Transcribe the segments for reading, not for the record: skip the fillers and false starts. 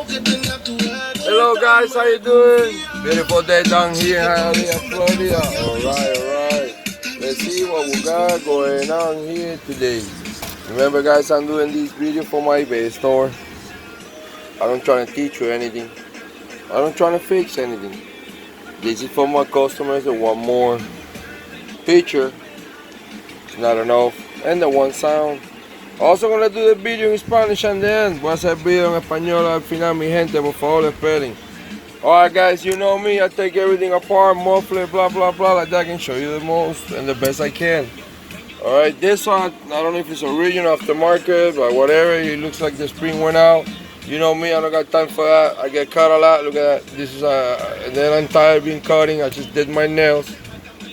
Hello guys, how you doing? Beautiful day down here in Hialeah, Florida. Alright. Let's see what we got going on here today. Remember guys, I'm doing this video for my eBay store. I don't try to teach you anything. I don't try to fix anything. This is for my customers that want more picture. It's not enough. And the one sound. Also gonna do the video in Spanish and the end. Voy a hacer video en español al final, mi gente, por favor esperen. Alright guys, you know me, I take everything apart, muffler, blah blah blah, like that. I can show you the most and the best I can. Alright, this one, I don't know if it's original, aftermarket, but whatever, it looks like the spring went out. You know me, I don't got time for that. I get cut a lot, look at that. This is and then I'm tired of being cutting, I just did my nails.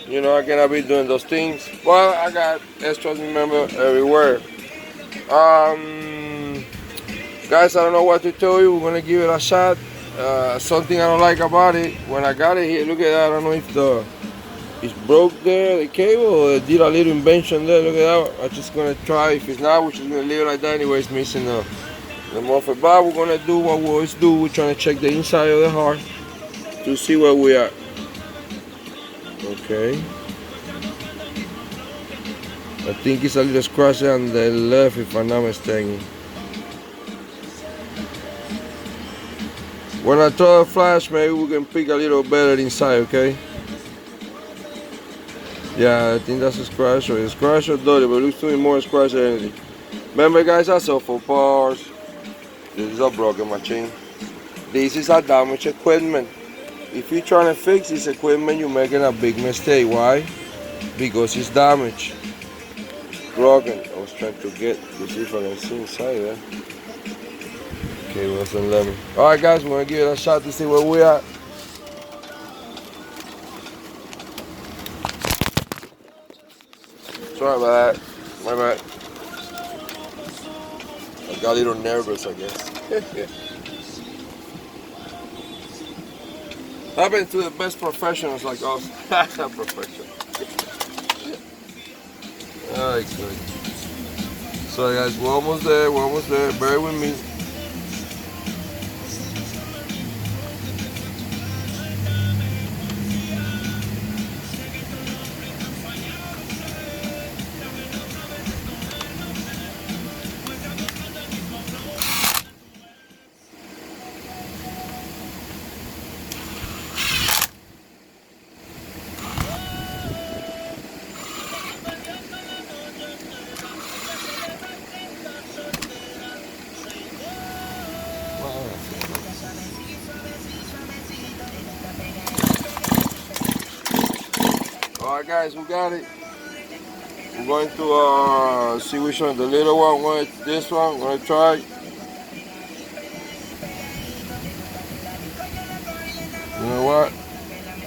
You know, I cannot be doing those things. But I got extras, remember, everywhere. Guys, I don't know what to tell you. We're gonna give it a shot. Something I don't like about it, when I got it here, look at that. I don't know if it's broke there, the cable, or did a little invention there. Look at that. I'm just gonna try. If it's not, we're just gonna leave it like that. Anyway, it's missing the muffler. But we're gonna do what we always do. We're trying to check the inside of the heart to see where we are. Okay. I think it's a little scratch on the left, if I'm not mistaken. When I throw a flash, maybe we can pick a little better inside, okay? Yeah, I think that's a scratch, or a scratch or dirty, but it looks to me more scratch than anything. Remember guys, I sell for parts. This is a broken machine. This is a damaged equipment. If you're trying to fix this equipment, you're making a big mistake. Why? Because it's damaged. Broken. I was trying to get to see if I can see inside there. Okay, it wasn't let me. Alright guys, we're gonna give it a shot to see where we are. Sorry about that. My bad. I got a little nervous, I guess. Happens to the best professionals like us. Professional. Alright, good. So guys, we're almost there, bear with me. Alright guys, we got it. We're going to see which one, the little one, this one, we're gonna try. You know what?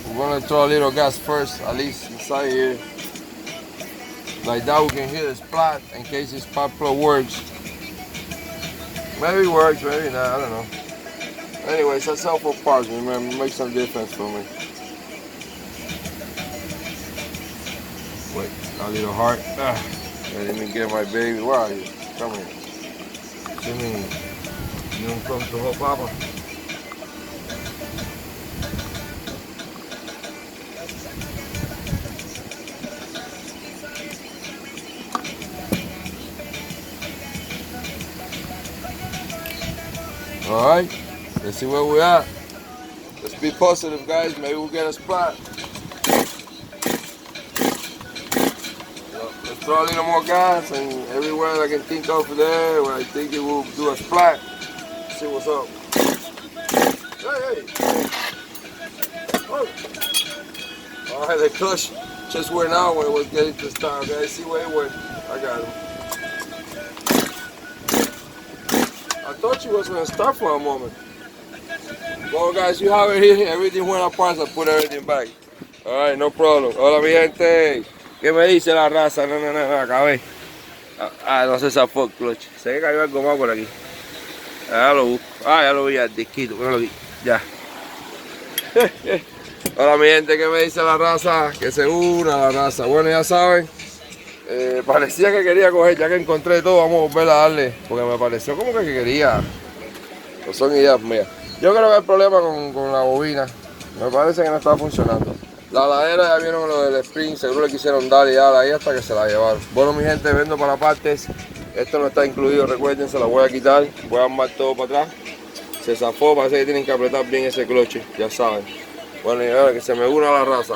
We're gonna throw a little gas first, at least inside here. Like that we can hear the splat in case this spark plug works. Maybe it works, maybe not, I don't know. Anyways, I sell for parts, remember, it makes some difference for me. Wait, a little heart. Let me get my baby. Where are you? Come here. See me. You don't come to help Papa. Alright, let's see where we are. Let's be positive guys, maybe we'll get a spot. Throw a little more gas and everywhere I can think of there where I think it will do a splat. See what's up. Hey! Oh. Alright, the clutch just went out when it was getting to start. Okay, see where it went. I got him. I thought she was going to start for a moment. Well guys, you have it here. Everything went apart, so I put everything back. Alright, no problem. Hola mi gente. ¿Qué me dice la raza? No, acabé. No se zafó el clutch. Se cayó algo más por aquí. Ya lo busco. Ya lo vi al disquito. No lo vi. Ya. Hola mi gente, ¿qué me dice la raza? Que se una la raza. Bueno, ya saben. Parecía que quería coger, ya que encontré todo, vamos a volver a darle. Porque me pareció como que quería Pues son ideas mías. Yo creo que el problema con la bobina, me parece que no está funcionando. La ladera ya vieron lo del spring, seguro le quisieron dar y dar ahí hasta que se la llevaron. Bueno, mi gente, vendo para partes. Esto no está incluido, recuerden, se la voy a quitar. Voy a armar todo para atrás. Se zafó, parece que tienen que apretar bien ese cloche, ya saben. Bueno, y ahora que se me una la raza.